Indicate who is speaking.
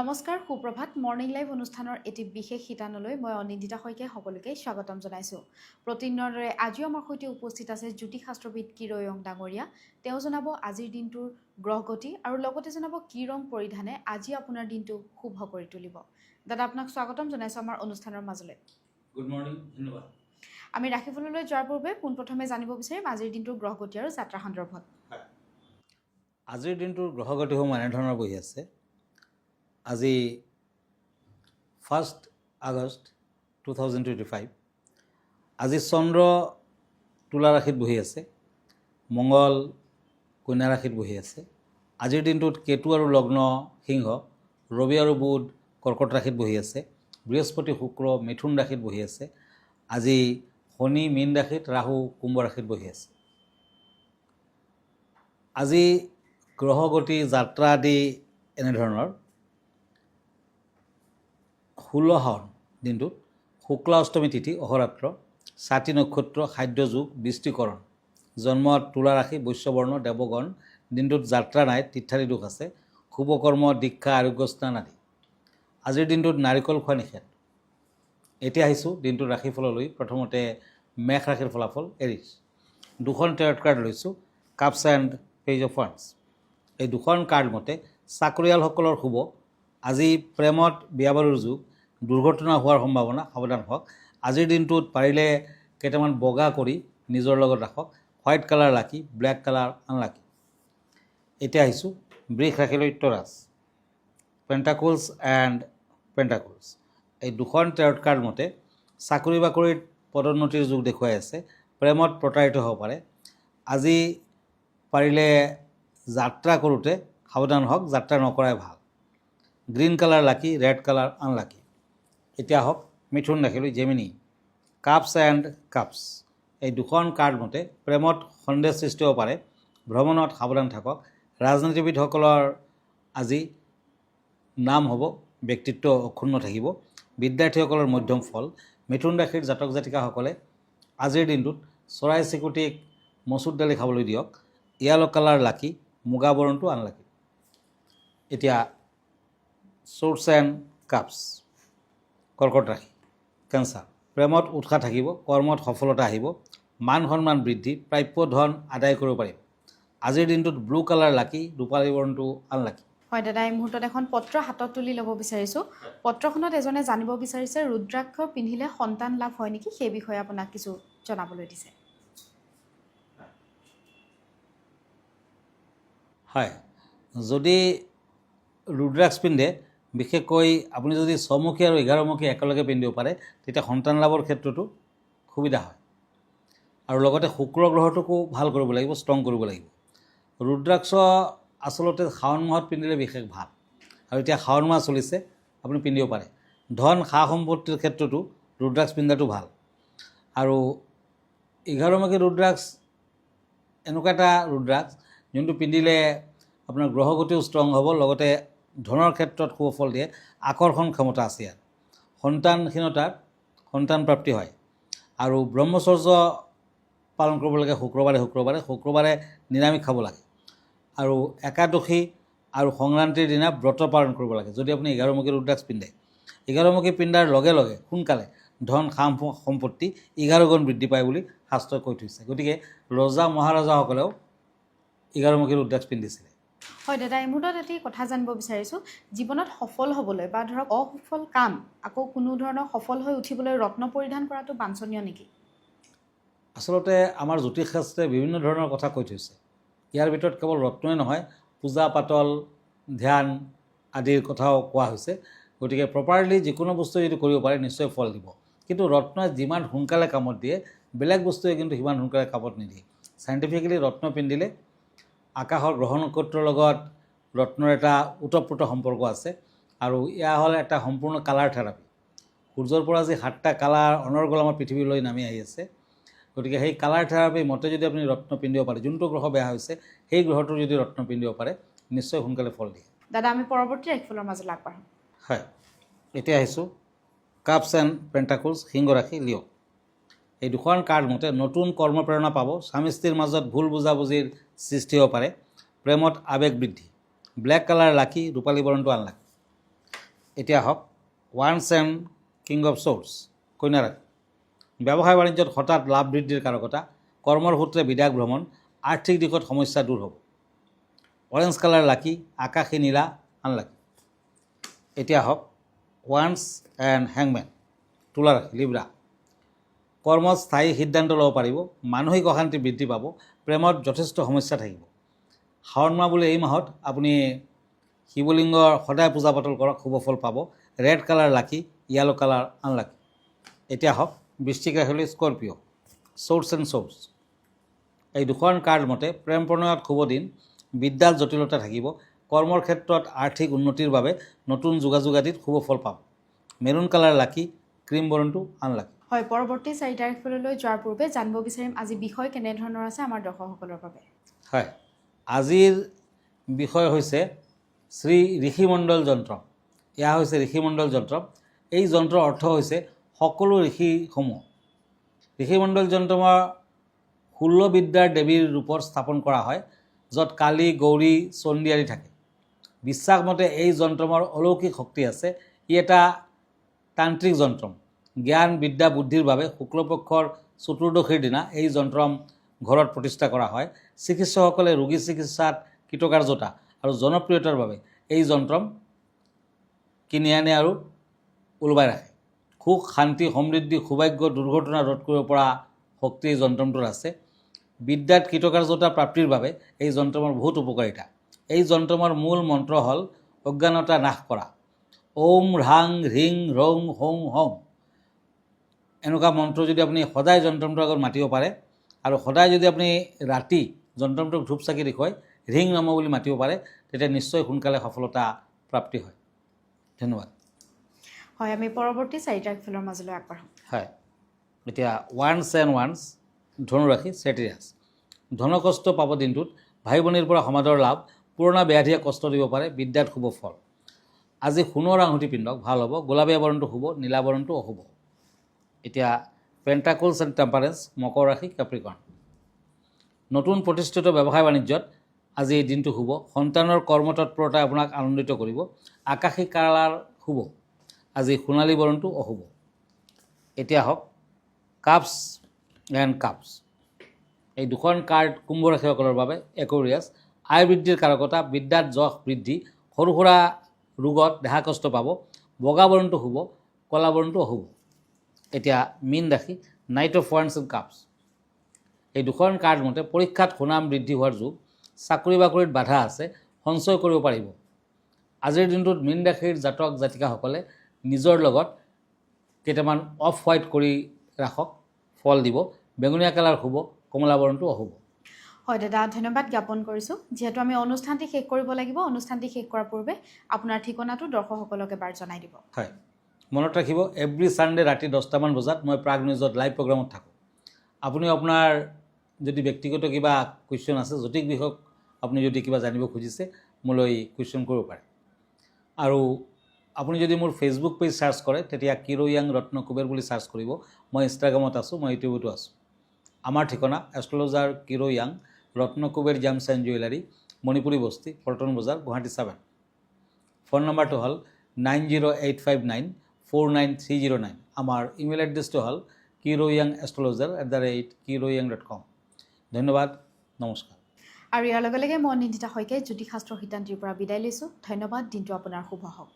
Speaker 1: নমস্কাৰ সুপ্ৰভাত morning live অনুষ্ঠানৰ এটি বিশেষ শিতানলৈ মই অনিন্দিতা শইকীয়াই সকলোকে স্বাগতম জনাইছোঁ। প্ৰতিদিনৰ দৰে আজিও আমাৰ সৈতে উপস্থিত আছে জ্যোতিষশাস্ত্ৰবিদ কিৰয়ং ডাঙৰীয়া। তেওঁ জনাব আজিৰ দিনটোৰ গ্ৰহগতি আৰু লগতে জনাব কি ৰং পৰিধানে আজি আপোনাৰ দিনটো শুভ কৰি তুলিব। দাদা আপোনাক স্বাগতম জনাইছোঁ আমাৰ অনুষ্ঠানৰ মাজলৈ।
Speaker 2: গুড মৰ্নিং, ধন্যবাদ।
Speaker 1: আমি ৰাশিফললৈ যোৱাৰ পূৰ্বে পোনপ্ৰথমে জানিব বিচাৰিম আজিৰ দিনটোৰ গ্ৰহগতি আৰু যাত্ৰা সন্দৰ্ভত।
Speaker 2: আজিৰ দিনটোৰ গ্ৰহগতিসমূহ এনেধৰণৰ বহি আছে। আজি 1 আগষ্ট 2025। আজি চন্দ্ৰ তুলা ৰাশিত বহি আছে, মংগল কন্যা ৰাশিত বহি আছে। আজিৰ দিনটোত কেতু আৰু লগ্ন সিংহ, ৰবি আৰু বুধ কৰ্কট ৰাশিত বহি আছে, বৃহস্পতি শুক্ৰ মিথুন ৰাশিত বহি আছে। আজি শনি মীন ৰাশিত, ৰাহু কুম্ভ ৰাশিত বহি আছে। আজি গ্ৰহগতি যাত্ৰা আদি এনেধৰণৰ। 16 শাওণ দিনটোত শুক্লা অষ্টমী তিথি অহৰাত্ৰ, স্বাতী নক্ষত্ৰ, খাদ্য যোগ, বৃষ্টিকৰণ, জন্মত তুলা ৰাশি, বৈশ্যবৰ্ণ, দেৱগণ। দিনটোত যাত্ৰা নাই, তীৰ্থাদি দোষ আছে, শুভকৰ্ম, দীক্ষা, আৰোগ্য স্নান আদি। আজিৰ দিনটোত নাৰিকল খোৱা নিষেধ। এতিয়া আহিছোঁ দিনটোৰ ৰাশিফললৈ। প্ৰথমতে মেষ ৰাশিৰ ফলাফল এৰিছ। দুখন টেৰট কাৰ্ড লৈছোঁ, cups and page of once. এই দুখন কাৰ্ড মতে চাকৰিয়ালসকলৰ শুভ। আজি প্ৰেমত বিয়া বাৰুৰ যুগ, দুৰ্ঘটনা হোৱাৰ সম্ভাৱনা, সাৱধান হওক। আজিৰ দিনটোত পাৰিলে কেইটামান বগা কৰি নিজৰ লগত ৰাখক। হোৱাইট কালাৰ লাকি, ব্লেক কালাৰ আনলাকি। এতিয়া আহিছোঁ বৃষ ৰাশিলৈ তৰাছ, পেণ্টাকলছ এণ্ড পেণ্টাকলছ। এই দুখন টেৰট কাৰ্ড মতে চাকৰি বাকৰিত পদোন্নতিৰ যুগ দেখুৱাই আছে, প্ৰেমত প্ৰতাৰিত হ'ব পাৰে। আজি পাৰিলে যাত্ৰা কৰোঁতে সাৱধান হওক, যাত্ৰা নকৰাই ভাল। গ্ৰীণ কালাৰ লাকি, ৰেড কালাৰ আনলাকি। এতিয়া আহক মিথুন ৰাশিলৈ জেমিনি, কাপছ এণ্ড কাপছ। এই দুখন কাৰ্ড মতে প্ৰেমত সন্দেহ সৃষ্টি হ'ব পাৰে, ভ্ৰমণত সাৱধান থাকক। ৰাজনীতিবিদসকলৰ আজি নাম হ'ব, ব্যক্তিত্ব অক্ষুণ্ণ থাকিব। বিদ্যাৰ্থীসকলৰ মধ্যম ফল। মিথুন ৰাশিৰ জাতক জাতিকাসকলে আজিৰ দিনটোত চৰাই চিৰিকটিক মচুৰ দালি খাবলৈ দিয়ক। য়েলো কালাৰ লাকি, মুগা বৰণটো আনলাকি। এতিয়া চৰ্টছ এণ্ড কাপছ। কৰ্কট ৰাশি, কেঞ্চাৰ। প্ৰেমত উৎসাহ থাকিব, কৰ্মত সফলতা আহিব, মান সন্মান বৃদ্ধি, প্ৰাপ্য ধন আদায় কৰিব পাৰিব। আজিৰ দিনটোত ব্লু কালাৰ লাকি, ৰূপালী বৰণটো আনলাকি।
Speaker 1: হয় দাদা, এই মুহূৰ্তত এখন পত্ৰ হাতত তুলি ল'ব বিচাৰিছোঁ। পত্ৰখনত এজনে জানিব বিচাৰিছে ৰুদ্ৰাক্ষ পিন্ধিলে সন্তান লাভ হয় নেকি, সেই বিষয়ে আপোনাক কিছু জনাবলৈ দিছে।
Speaker 2: হয়, যদি ৰুদ্ৰাক্ষ পিন্ধে, বিশেষকৈ আপুনি যদি 6মুখী আৰু 11মুখী একেলগে পিন্ধিব পাৰে, তেতিয়া সন্তান লাভৰ ক্ষেত্ৰতো সুবিধা হয়। আৰু লগতে শুক্ৰ গ্ৰহটোকো ভাল কৰিব লাগিব, ষ্ট্ৰং কৰিব লাগিব। ৰুদ্ৰাক্ষ আচলতে শাওণ মাহত পিন্ধিলে বিশেষ ভাল, আৰু এতিয়া শাওণ মাহ চলিছে, আপুনি পিন্ধিব পাৰে। ধন সা সম্পত্তিৰ ক্ষেত্ৰতো ৰুদ্ৰাক্ষ পিন্ধাটো ভাল। আৰু 11মুখী ৰুদ্ৰাক্ষ এনেকুৱা এটা ৰুদ্ৰাক্ষ যোনটো পিন্ধিলে আপোনাৰ গ্ৰহগতিও ষ্ট্ৰং হ'ব, লগতে ধনৰ ক্ষেত্ৰত সুফল দিয়ে, আকৰ্ষণ ক্ষমতা আছে ইয়াত। সন্তানহীনতাত সন্তান প্ৰাপ্তি হয়। আৰু ব্ৰহ্মচৰ্য পালন কৰিব লাগে শুক্ৰবাৰে নিৰামিষ খাব লাগে। আৰু একাদশী আৰু সংক্ৰান্তিৰ দিনা ব্ৰত পালন কৰিব লাগে যদি আপুনি 11মুখী ৰুদ্ৰাক্ষ পিন্ধে। 11মুখী পিন্ধাৰ লগে লগে সোনকালে ধন সা সম্পত্তি 11 গুণ বৃদ্ধি পায় বুলি শাস্ত্ৰই কৈ থৈছে। গতিকে ৰজা মহাৰজাসকলেও 11মুখী ৰুদ্ৰাক্ষ পিন্ধিছিলে।
Speaker 1: হয় দাদা, এই মুহূৰ্তত এটি কথা জানিব বিচাৰিছোঁ, জীৱনত সফল হ'বলৈ বা ধৰক অসফল কাম আকৌ কোনো ধৰণৰ সফল হৈ উঠিবলৈ ৰত্ন পৰিধান কৰাটো বাঞ্ছনীয় নেকি?
Speaker 2: আচলতে আমাৰ জ্যোতিষশাস্ত্ৰে বিভিন্ন ধৰণৰ কথা কৈ থৈছে। ইয়াৰ ভিতৰত কেৱল ৰত্নই নহয়, পূজা পাতল, ধ্যান আদিৰ কথাও কোৱা হৈছে। গতিকে প্ৰপাৰলি যিকোনো বস্তু যদি কৰিব পাৰে নিশ্চয় ফল দিব। কিন্তু ৰত্নই যিমান সোনকালে কামত দিয়ে, বেলেগ বস্তুৱে কিন্তু সিমান সোনকালে কামত নিদিয়ে। চাইণ্টিফিকেলি ৰত্ন পিন্ধিলে আকাশৰ গ্ৰহ নক্ষত্ৰৰ লগত ৰত্নৰ এটা ওতঃপ্ৰোত সম্পৰ্ক আছে। আৰু এয়া হ'ল এটা সম্পূৰ্ণ কালাৰ থেৰাপি। সূৰ্যৰ পৰা যি 7টা কালাৰ অনৰ্গল আমাৰ পৃথিৱীলৈ নামি আহি আছে, গতিকে সেই কালাৰ থেৰাপি মতে যদি আপুনি ৰত্ন পিন্ধিব পাৰে, যোনটো গ্ৰহ বেয়া হৈছে সেই গ্ৰহটোৰ যদি ৰত্ন পিন্ধিব পাৰে নিশ্চয় সোনকালে ফল দিয়ে।
Speaker 1: দাদা, আমি পৰৱৰ্তী ৰাশিফলৰ মাজলৈ আগবাঢ়োঁ।
Speaker 2: হয়, এতিয়া আহিছোঁ কাপছ এণ্ড পেণ্টাকলছ, সিংহ ৰাশি, লিঅ'। এই দুখন কাৰ্ড মতে নতুন কৰ্মপ্ৰেৰণা পাব, স্বামী স্ত্ৰীৰ মাজত ভুল বুজাবুজিৰ সৃষ্টি হ'ব পাৰে, প্ৰেমত আৱেগ বৃদ্ধি, ব্লেক কালাৰ লাকি, ৰূপালী বৰণটো আনলাকি। এতিয়া আহক once and king of source কন্যা ৰাশি ব্যৱসায় বাণিজ্যত হঠাৎ লাভ বৃদ্ধিৰ কাৰকতা কৰ্মৰ সূত্ৰে বিদেশ ভ্ৰমণ আৰ্থিক দিশত সমস্যা দূৰ হ'ব অৰেঞ্জ কালাৰ লাকি আকাশী নীলা আনলাকি এতিয়া আহক ওৱান্স এণ্ড হেংমেন তুলা ৰাশি লিব্ৰা কৰ্মত স্থায়ী সিদ্ধান্ত ল'ব পাৰিব মানসিক অশান্তি বৃদ্ধি পাব প্ৰেমত যথেষ্ট সমস্যা থাকিব শাওণ মাহ বুলি এই মাহত আপুনি শিৱলিংগৰ সদায় পূজা পাতল কৰক শুভ ফল পাব ৰেড কালাৰ লাকি য়েলো কালাৰ আনলাকি এতিয়া হওক বৃশ্চিক ৰাশিলৈ স্কৰপিঅ' সোৰ্স এণ্ড সোৰ্স এই দুখন কাৰ্ড মতে প্ৰেম প্ৰণয়ত শুভ দিন বিদ্যাত জটিলতা থাকিব কৰ্মৰ ক্ষেত্ৰত আৰ্থিক উন্নতিৰ বাবে নতুন যোগাযোগ আদিত শুভ ফল পাব মেৰুণ কালাৰ লাকি ক্ৰীম বৰণটো আনলাকি
Speaker 1: হয় পৰৱৰ্তী 4 তাৰিখলৈ যোৱাৰ পূৰ্বে জানিব বিচাৰিম আজি বিষয় কেনেধৰণৰ আছে আমাৰ দৰ্শকসকলৰ বাবে
Speaker 2: হয় আজিৰ বিষয় হৈছে শ্ৰী ঋষিমণ্ডল যন্ত্ৰ এয়া হৈছে ঋষিমণ্ডল যন্ত্ৰ এই যন্ত্ৰৰ অৰ্থ হৈছে সকলো ঋষিসমূহ ঋষিমণ্ডল যন্ত্ৰৰ 16 বিদ্যাৰ দেৱীৰ ৰূপত স্থাপন কৰা হয় য'ত কালী গৌৰী চণ্ডী আদি থাকে বিশ্বাস মতে এই যন্ত্ৰৰ অলৌকিক শক্তি আছে ই এটা তান্ত্ৰিক যন্ত্ৰ জ্ঞান বিদ্যা বুদ্ধিৰ বাবে শুক্লপক্ষৰ চতুৰ্দশীৰ দিনা এই যন্ত্ৰ ঘৰত প্ৰতিষ্ঠা কৰা হয় চিকিৎসকসকলে ৰোগী চিকিৎসাত কৃতকাৰ্যতা আৰু জনপ্ৰিয়তাৰ বাবে এই যন্ত্ৰ কিনি আনে আৰু ওলবাই ৰাখে সুখ শান্তি সমৃদ্ধি সৌভাগ্য দুৰ্ঘটনা ৰোধ কৰিব পৰা শক্তি এই যন্ত্ৰটোৰ আছে বিদ্যাত কৃতকাৰ্যতা প্ৰাপ্তিৰ বাবে এই যন্ত্ৰৰ বহুত উপকাৰিতা এই যন্ত্ৰৰ মূল মন্ত্ৰ হ'ল অজ্ঞানতা নাশ কৰা ওম হ্ৰাং হ্ৰিং ৰং হং হং এনেকুৱা মন্ত্ৰ যদি আপুনি সদায় যন্ত্ৰটোৰ আগত মাতিব পাৰে আৰু সদায় যদি আপুনি ৰাতি যন্ত্ৰটোক ধূপ চাকি দেখুৱাই ৰিং নম বুলি মাতিব পাৰে তেতিয়া নিশ্চয় সোনকালে সফলতা প্ৰাপ্তি হয় ধন্যবাদ
Speaker 1: হয় আমি পৰৱৰ্তী 4 তাৰিখৰ মাজলৈ আগবাঢ়ো
Speaker 2: হয় এতিয়া ওৱান্স এণ্ড ওৱান্স ধনুৰাশি চেটিৰাছ ধনকষ্ট পাব দিনটোত ভাই ভনীৰ পৰা সমাদৰ লাভ পুৰণা ব্যাধিয়ে কষ্ট দিব পাৰে বিদ্যাত শুভ ফল আজি সোণৰ আঙুঠি পিন্ধক ভাল হ'ব গোলাপীয়া বৰণটো শুভ নীলা বৰণটো অশুভ এতিয়া পেণ্টাকলছ এণ্ড টেম্পাৰেন্স মকৰ ৰাশি কেপ্ৰিকৰ্ণ নতুন প্ৰতিষ্ঠিত ব্যৱসায় বাণিজ্যত আজি এই দিনটো শুভ সন্তানৰ কৰ্মতৎপৰতাই আপোনাক আনন্দিত কৰিব আকাশী কালাৰ শুভ আজি সোণালী বৰণটো অশুভ এতিয়া হওক কাপছ এণ্ড কাপছ এই দুখন কাৰ্ড কুম্ভ ৰাশিসকলৰ বাবে একুৰিয়াছ আয় বৃদ্ধিৰ কাৰকতা বিদ্যাত যশ বৃদ্ধি সৰু সুৰা ৰোগত দেহা কষ্ট পাব বগা বৰণটো শুভ কলা বৰণটো অশুভ এতিয়া মীন ৰাশি night of once and cups এই দুখন কাৰ্ড মতে পৰীক্ষাত সুনাম বৃদ্ধি হোৱাৰ যোগ চাকৰি বাকৰিত বাধা আছে সঞ্চয় কৰিব পাৰিব আজিৰ দিনটোত মীন ৰাশিৰ জাতক জাতিকাসকলে নিজৰ লগত কেইটামান অফ হোৱাইট কৰি ৰাখক ফল দিব বেঙুনীয়া কালাৰ শুভ কমলা বৰণটো অশুভ
Speaker 1: হয় দাদা ধন্যবাদ জ্ঞাপন কৰিছোঁ যিহেতু আমি অনুষ্ঠানটি শেষ কৰিব লাগিব অনুষ্ঠানটি শেষ কৰাৰ পূৰ্বে আপোনাৰ ঠিকনাটো দৰ্শকসকলক এবাৰ জনাই দিব
Speaker 2: হয় মনত ৰাখিব এভৰি ছানডে ৰাতি 10টামান বজাত মই প্ৰাগ নিউজত লাইভ প্ৰগ্ৰামত থাকোঁ আপুনি আপোনাৰ যদি ব্যক্তিগত কিবা কুৱেশ্যন আছে জ্যোতিষ বিষয়ক আপুনি যদি কিবা জানিব খুজিছে মোলৈ কুৱেশ্যন কৰিব পাৰে আৰু আপুনি যদি মোৰ ফেচবুক পেজ চাৰ্চ কৰে তেতিয়া কিৰো য়াং ৰত্ন কুবেৰ বুলি চাৰ্চ কৰিব মই ইনষ্টাগ্ৰামত আছোঁ মই ইউটিউবতো আছোঁ আমাৰ ঠিকনা এষ্ট্ৰলজাৰ কিৰো য়াং Ratna Kuber gems and jewellery Manipuri Basti Paltan বজাৰ গুৱাহাটী 7 ফোন নম্বৰটো হ'ল 9085949309 আমাৰ ইমেইল এড্ৰেছটো হ'ল kiroyangastrologer@kiroyang.com ধন্যবাদ নমস্কাৰ
Speaker 1: আৰু ইয়াৰ লগে লগে মই নিন্দিতা শইকীয়াই জ্যোতিষশাস্ত্ৰ সিদ্ধান্তিৰ পৰা বিদায় লৈছোঁ ধন্যবাদ দিনটো আপোনাৰ শুভ হওক